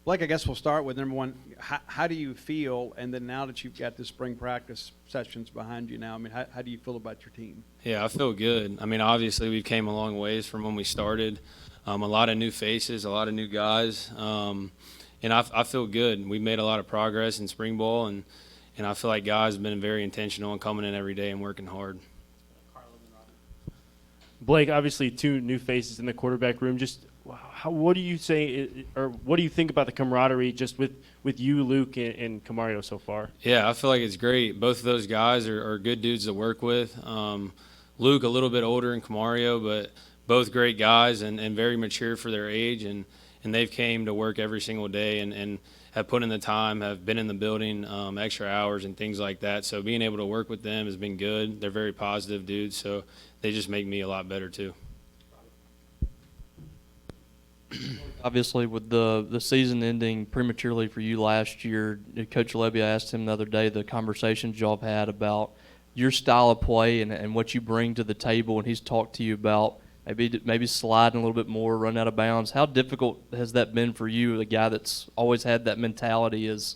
Blake, I guess we'll start with number one. How do you feel? And then now that you've got the spring practice sessions behind you now, I mean, how do you feel about your team? Yeah, I feel good. I mean, obviously we've came a long ways from when we started. A lot of new faces, a lot of new guys, and I feel good. We've made a lot of progress in spring ball, and I feel like guys have been very intentional and coming in every day and working hard. Blake, obviously two new faces in the quarterback room. Just what do you say, or what do you think about the camaraderie just with you, Luke, and Camario so far? Yeah, I feel like it's great. Both of those guys are good dudes to work with. Luke, a little bit older than Camario, but both great guys and very mature for their age, and they've came to work every single day and have put in the time, have been in the building extra hours and things like that. So being able to work with them has been good. They're very positive dudes, so they just make me a lot better too. Obviously, with the season ending prematurely for you last year, Coach Lebby, I asked him the other day the conversations y'all have had about your style of play and what you bring to the table, and he's talked to you about maybe sliding a little bit more, run out of bounds. How difficult has that been for you, the guy that's always had that mentality as,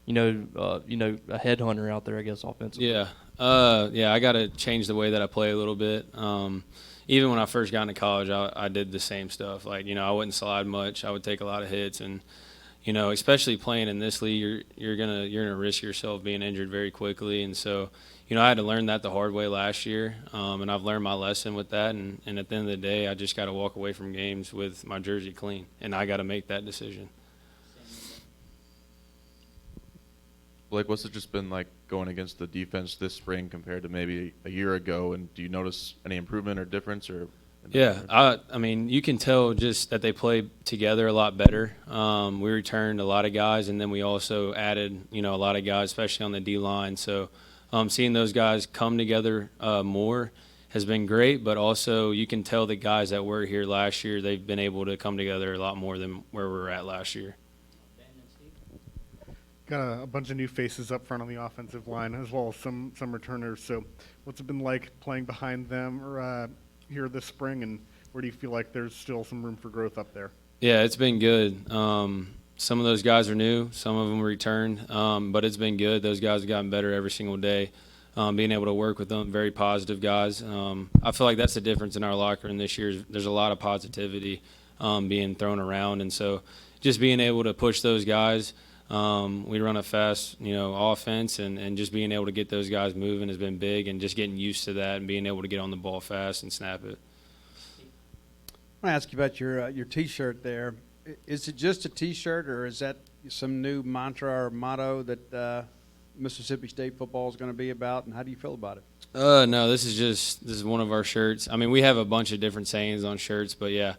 a headhunter out there, I guess, offensively? Yeah, I got to change the way that I play a little bit. Even when I first got into college, I did the same stuff. Like, I wouldn't slide much. I would take a lot of hits, and especially playing in this league, you're gonna risk yourself being injured very quickly. And so, I had to learn that the hard way last year, and I've learned my lesson with that. And at the end of the day, I just got to walk away from games with my jersey clean, and I got to make that decision. Blake, what's it just been like going against the defense this spring compared to maybe a year ago? And do you notice any improvement or difference? Yeah, I mean, you can tell just that they play together a lot better. We returned a lot of guys, and then we also added, a lot of guys, especially on the D-line. So seeing those guys come together more has been great, but also you can tell the guys that were here last year, they've been able to come together a lot more than where we were at last year. Got a bunch of new faces up front on the offensive line, as well as some returners. So what's it been like playing behind them or here this spring, and where do you feel like there's still some room for growth up there? Yeah, it's been good. Some of those guys are new, some of them returned, but it's been good. Those guys have gotten better every single day. Being able to work with them, very positive guys. I feel like that's the difference in our locker room this year. There's a lot of positivity being thrown around, and so just being able to push those guys. We run a fast, offense, and just being able to get those guys moving has been big, and just getting used to that and being able to get on the ball fast and snap it. I want to ask you about your T-shirt there. Is it just a T-shirt, or is that some new mantra or motto that Mississippi State football is going to be about, and how do you feel about it? No, this is one of our shirts. I mean, we have a bunch of different sayings on shirts, but yeah,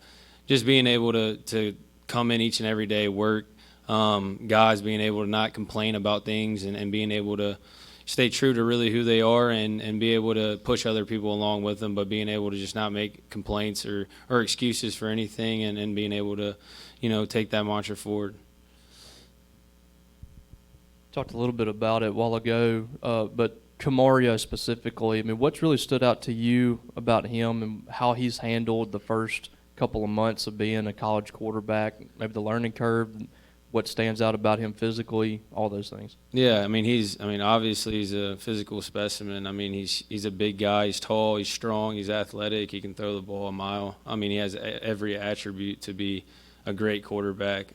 just being able to come in each and every day, work. Guys being able to not complain about things and being able to stay true to really who they are and be able to push other people along with them, but being able to just not make complaints or excuses for anything and being able to, take that mantra forward. Talked a little bit about it a while ago, but Camario specifically, I mean, what's really stood out to you about him and how he's handled the first couple of months of being a college quarterback, maybe the learning curve, what stands out about him physically, all those things? Yeah, obviously he's a physical specimen. I mean, he's a big guy. He's tall, he's strong, he's athletic. He can throw the ball a mile. I mean, he has every attribute to be a great quarterback,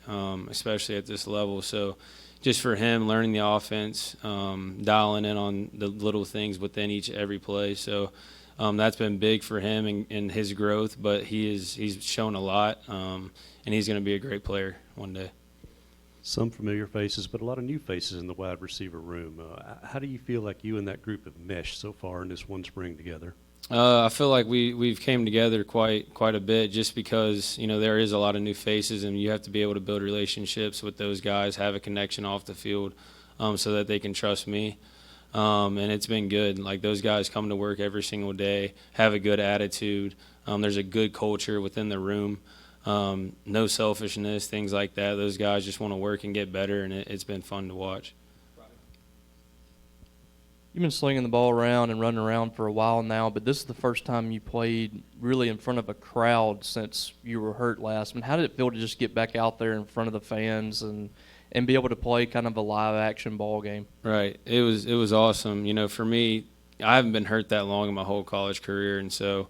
especially at this level. So just for him, learning the offense, dialing in on the little things within every play. So that's been big for him and his growth, but he's shown a lot, and he's going to be a great player one day. Some familiar faces, but a lot of new faces in the wide receiver room. How do you feel like you and that group have meshed so far in this one spring together? I feel like we've came together quite a bit just because, there is a lot of new faces, and you have to be able to build relationships with those guys, have a connection off the field so that they can trust me. And it's been good. Like, those guys come to work every single day, have a good attitude. There's a good culture within the room. No selfishness, things like that. Those guys just want to work and get better, and it's been fun to watch. You've been slinging the ball around and running around for a while now, but this is the first time you played really in front of a crowd since you were hurt last. I mean, how did it feel to just get back out there in front of the fans and be able to play kind of a live action ball game? Right. It was awesome. You know, for me, I haven't been hurt that long in my whole college career, and so,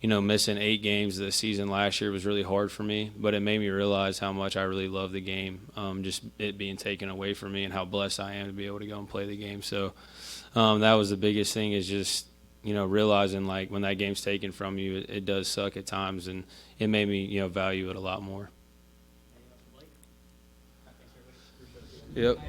you know, missing 8 games this season last year was really hard for me, but it made me realize how much I really love the game, just it being taken away from me and how blessed I am to be able to go and play the game. So that was the biggest thing, is just, you know, realizing, like, when that game's taken from you, it does suck at times, and it made me, you know, value it a lot more. Yep.